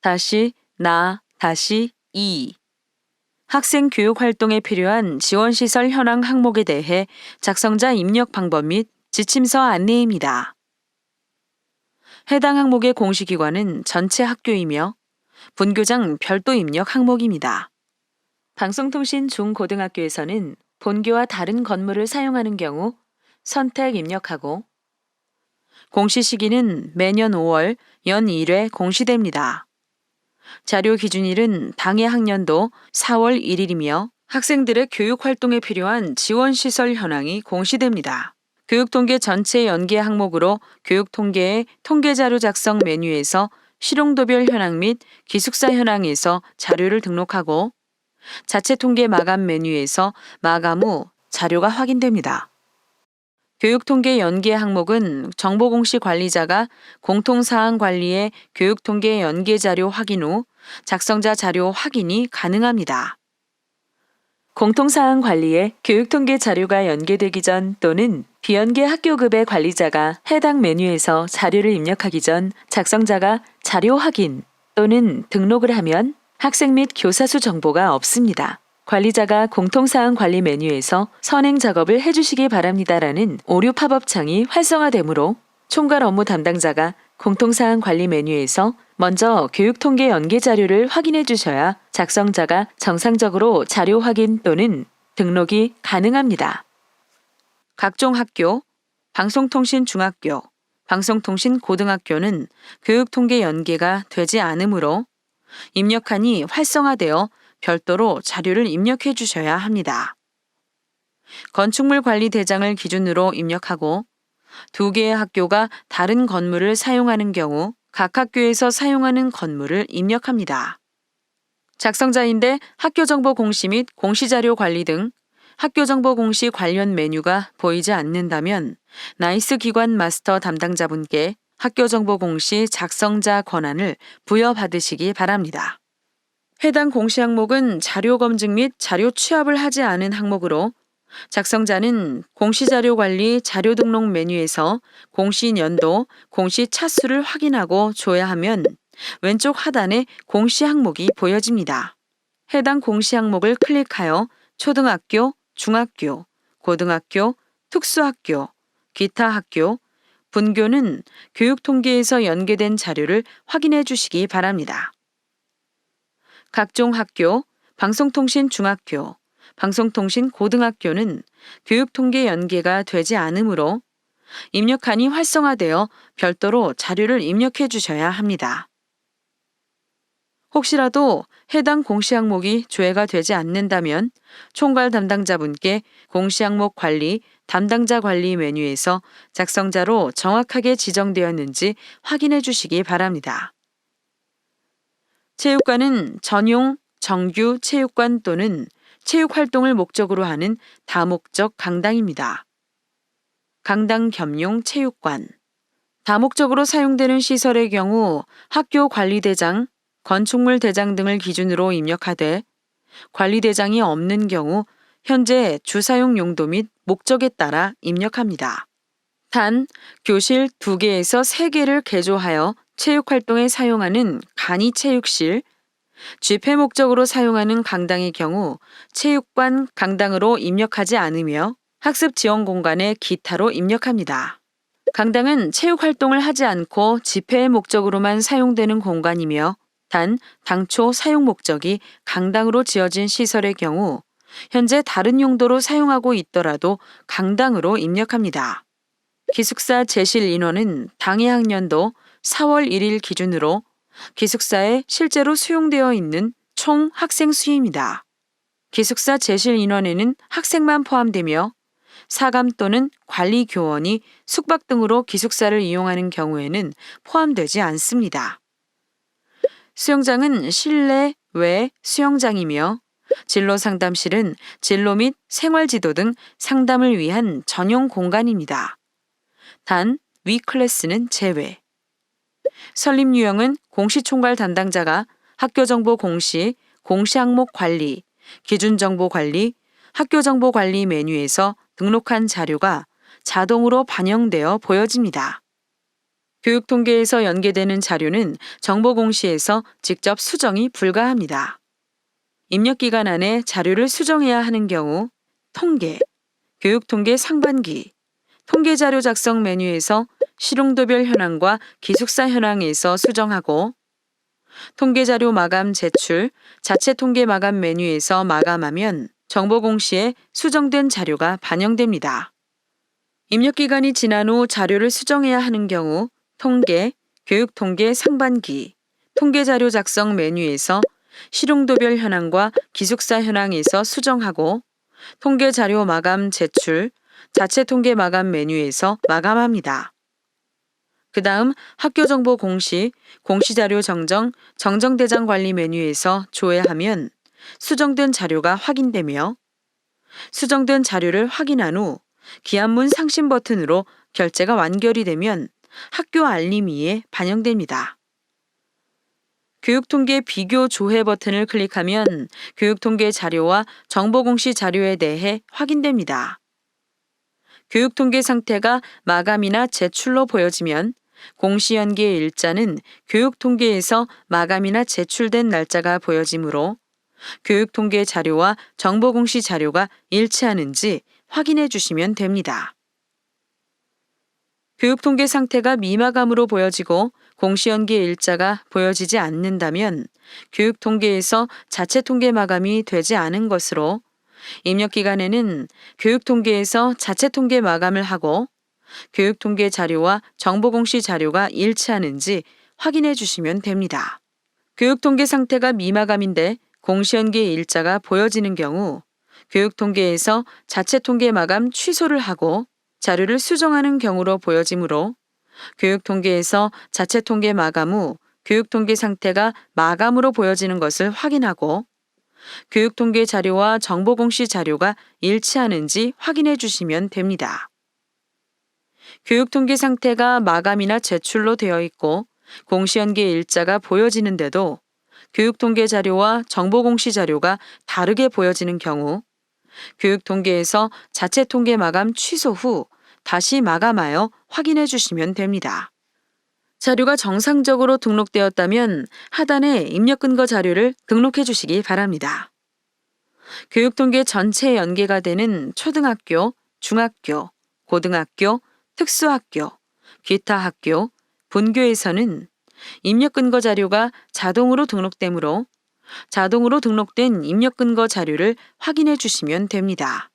다시 나 다시 이 학생 교육 활동에 필요한 지원시설 현황 항목에 대해 작성자 입력 방법 및 지침서 안내입니다. 해당 항목의 공시기관은 전체 학교이며 본교장 별도 입력 항목입니다. 방송통신 중고등학교에서는 본교와 다른 건물을 사용하는 경우 선택 입력하고 공시 시기는 매년 5월 연 1회 공시됩니다. 자료 기준일은 당해 학년도 4월 1일이며 학생들의 교육 활동에 필요한 지원시설 현황이 공시됩니다. 교육통계 전체 연계 항목으로 교육통계의 통계자료 작성 메뉴에서 실용도별 현황 및 기숙사 현황에서 자료를 등록하고 자체 통계 마감 메뉴에서 마감 후 자료가 확인됩니다. 교육통계 연계 항목은 정보공시 관리자가 공통사항 관리에 교육통계 연계 자료 확인 후 작성자 자료 확인이 가능합니다. 공통사항 관리에 교육통계 자료가 연계되기 전 또는 비연계 학교급의 관리자가 해당 메뉴에서 자료를 입력하기 전 작성자가 자료 확인 또는 등록을 하면 학생 및 교사 수 정보가 없습니다. 관리자가 공통사항 관리 메뉴에서 선행 작업을 해주시기 바랍니다라는 오류 팝업창이 활성화되므로 총괄 업무 담당자가 공통사항 관리 메뉴에서 먼저 교육통계 연계 자료를 확인해 주셔야 작성자가 정상적으로 자료 확인 또는 등록이 가능합니다. 각종 학교, 방송통신 중학교, 방송통신 고등학교는 교육통계 연계가 되지 않으므로 입력한이 활성화되어 별도로 자료를 입력해 주셔야 합니다. 건축물 관리 대장을 기준으로 입력하고 2개의 학교가 다른 건물을 사용하는 경우 각 학교에서 사용하는 건물을 입력합니다. 작성자인데 학교정보 공시 및 공시자료 관리 등 학교정보 공시 관련 메뉴가 보이지 않는다면 나이스 기관 마스터 담당자분께 학교정보 공시 작성자 권한을 부여받으시기 바랍니다. 해당 공시 항목은 자료 검증 및 자료 취합을 하지 않은 항목으로 작성자는 공시자료 관리 자료 등록 메뉴에서 공시 연도, 공시 차수를 확인하고 줘야 하면 왼쪽 하단에 공시 항목이 보여집니다. 해당 공시 항목을 클릭하여 초등학교, 중학교, 고등학교, 특수학교, 기타 학교, 분교는 교육통계에서 연계된 자료를 확인해 주시기 바랍니다. 각종 학교, 방송통신 중학교, 방송통신 고등학교는 교육통계 연계가 되지 않으므로 입력한이 활성화되어 별도로 자료를 입력해 주셔야 합니다. 혹시라도 해당 공시 항목이 조회가 되지 않는다면 총괄 담당자분께 공시 항목 관리, 담당자 관리 메뉴에서 작성자로 정확하게 지정되었는지 확인해 주시기 바랍니다. 체육관은 전용, 정규 체육관 또는 체육 활동을 목적으로 하는 다목적 강당입니다. 강당 겸용 체육관. 다목적으로 사용되는 시설의 경우 학교 관리대장, 건축물 대장 등을 기준으로 입력하되 관리대장이 없는 경우 현재 주사용 용도 및 목적에 따라 입력합니다. 단, 교실 2개에서 3개를 개조하여 체육활동에 사용하는 간이체육실, 집회 목적으로 사용하는 강당의 경우 체육관 강당으로 입력하지 않으며 학습 지원 공간의 기타로 입력합니다. 강당은 체육활동을 하지 않고 집회의 목적으로만 사용되는 공간이며 단 당초 사용 목적이 강당으로 지어진 시설의 경우 현재 다른 용도로 사용하고 있더라도 강당으로 입력합니다. 기숙사 제실 인원은 당해 학년도 4월 1일 기준으로 기숙사에 실제로 수용되어 있는 총 학생 수입니다. 기숙사 제실 인원에는 학생만 포함되며 사감 또는 관리 교원이 숙박 등으로 기숙사를 이용하는 경우에는 포함되지 않습니다. 수영장은 실내, 외 수영장이며 진로 상담실은 진로 및 생활지도 등 상담을 위한 전용 공간입니다. 단, 위 클래스는 제외. 설립 유형은 공시총괄 담당자가 학교정보 공시, 공시 항목 관리, 기준정보 관리, 학교정보 관리 메뉴에서 등록한 자료가 자동으로 반영되어 보여집니다. 교육통계에서 연계되는 자료는 정보공시에서 직접 수정이 불가합니다. 입력기간 안에 자료를 수정해야 하는 경우 통계, 교육통계 상반기, 통계자료 작성 메뉴에서 실용도별 현황과 기숙사 현황에서 수정하고 통계자료 마감 제출, 자체 통계 마감 메뉴에서 마감하면 정보공시에 수정된 자료가 반영됩니다. 입력기간이 지난 후 자료를 수정해야 하는 경우 통계, 교육통계 상반기, 통계자료 작성 메뉴에서 실용도별 현황과 기숙사 현황에서 수정하고 통계자료 마감 제출, 자체 통계 마감 메뉴에서 마감합니다. 그 다음 학교정보 공시, 공시자료 정정, 정정대장 관리 메뉴에서 조회하면 수정된 자료가 확인되며 수정된 자료를 확인한 후 기한문 상신 버튼으로 결제가 완결이 되면 학교 알림이에 반영됩니다. 교육통계 비교 조회 버튼을 클릭하면 교육통계 자료와 정보공시 자료에 대해 확인됩니다. 교육통계 상태가 마감이나 제출로 보여지면 공시연기의 일자는 교육통계에서 마감이나 제출된 날짜가 보여지므로 교육통계 자료와 정보공시 자료가 일치하는지 확인해 주시면 됩니다. 교육통계 상태가 미마감으로 보여지고 공시연기의 일자가 보여지지 않는다면 교육통계에서 자체 통계 마감이 되지 않은 것으로 입력기간에는 교육통계에서 자체 통계 마감을 하고 교육통계 자료와 정보공시 자료가 일치하는지 확인해 주시면 됩니다. 교육통계 상태가 미마감인데 공시연기의 일자가 보여지는 경우 교육통계에서 자체 통계 마감 취소를 하고 자료를 수정하는 경우로 보여지므로 교육통계에서 자체 통계 마감 후 교육통계 상태가 마감으로 보여지는 것을 확인하고 교육통계 자료와 정보공시 자료가 일치하는지 확인해 주시면 됩니다. 교육통계 상태가 마감이나 제출로 되어 있고 공시연기의 일자가 보여지는데도 교육통계 자료와 정보공시 자료가 다르게 보여지는 경우 교육통계에서 자체 통계 마감 취소 후 다시 마감하여 확인해 주시면 됩니다. 자료가 정상적으로 등록되었다면 하단에 입력근거 자료를 등록해 주시기 바랍니다. 교육통계 전체에 연계가 되는 초등학교, 중학교, 고등학교, 특수학교, 기타 학교, 본교에서는 입력근거 자료가 자동으로 등록되므로 자동으로 등록된 입력근거 자료를 확인해 주시면 됩니다.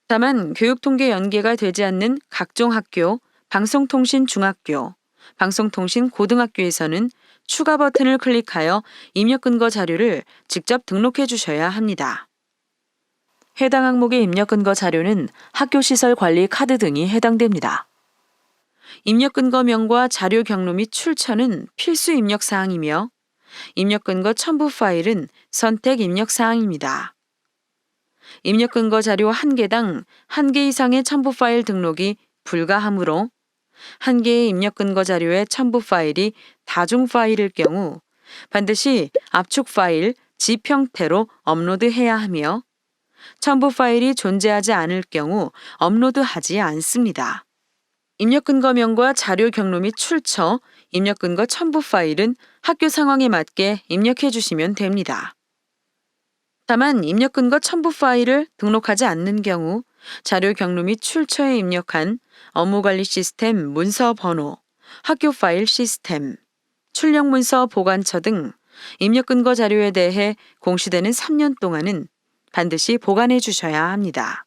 다만 교육통계 연계가 되지 않는 각종 학교, 방송통신 중학교, 방송통신 고등학교에서는 추가 버튼을 클릭하여 입력근거 자료를 직접 등록해 주셔야 합니다. 해당 항목의 입력근거 자료는 학교시설 관리 카드 등이 해당됩니다. 입력근거명과 자료 경로 및 출처는 필수 입력사항이며 입력근거 첨부 파일은 선택 입력사항입니다. 입력근거 자료 1개당 1개 이상의 첨부 파일 등록이 불가하므로 1개의 입력근거 자료의 첨부 파일이 다중 파일일 경우 반드시 압축 파일, zip 형태로 업로드해야 하며 첨부 파일이 존재하지 않을 경우 업로드하지 않습니다. 입력근거명과 자료 경로 및 출처, 입력근거 첨부 파일은 학교 상황에 맞게 입력해 주시면 됩니다. 다만 입력근거 첨부 파일을 등록하지 않는 경우 자료 경로 및 출처에 입력한 업무관리 시스템 문서 번호, 학교 파일 시스템, 출력 문서 보관처 등 입력근거 자료에 대해 공시되는 3년 동안은 반드시 보관해 주셔야 합니다.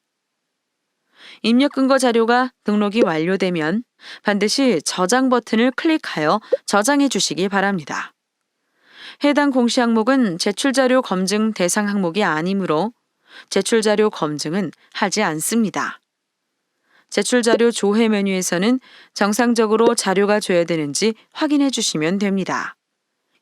입력근거 자료가 등록이 완료되면 반드시 저장 버튼을 클릭하여 저장해 주시기 바랍니다. 해당 공시 항목은 제출자료 검증 대상 항목이 아니므로 제출자료 검증은 하지 않습니다. 제출자료 조회 메뉴에서는 정상적으로 자료가 조회되는지 확인해 주시면 됩니다.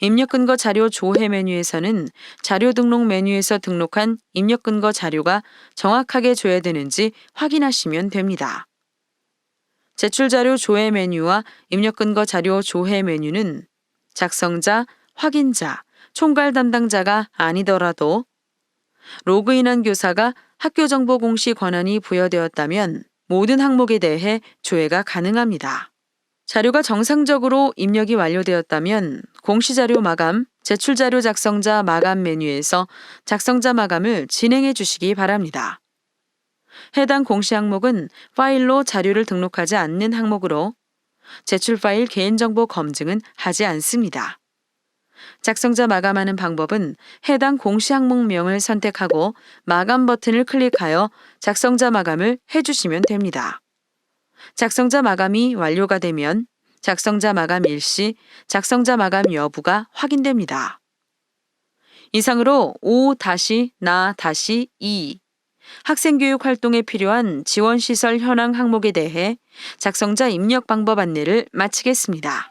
입력근거 자료 조회 메뉴에서는 자료 등록 메뉴에서 등록한 입력근거 자료가 정확하게 조회되는지 확인하시면 됩니다. 제출자료 조회 메뉴와 입력근거 자료 조회 메뉴는 작성자, 확인자, 총괄 담당자가 아니더라도 로그인한 교사가 학교정보 공시 권한이 부여되었다면 모든 항목에 대해 조회가 가능합니다. 자료가 정상적으로 입력이 완료되었다면 공시자료 마감, 제출자료 작성자 마감 메뉴에서 작성자 마감을 진행해 주시기 바랍니다. 해당 공시 항목은 파일로 자료를 등록하지 않는 항목으로 제출 파일 개인정보 검증은 하지 않습니다. 작성자 마감하는 방법은 해당 공시 항목명을 선택하고 마감 버튼을 클릭하여 작성자 마감을 해주시면 됩니다. 작성자 마감이 완료가 되면 작성자 마감 일시, 작성자 마감 여부가 확인됩니다. 이상으로 5-나-2 학생교육 활동에 필요한 지원시설 현황 항목에 대해 작성자 입력 방법 안내를 마치겠습니다.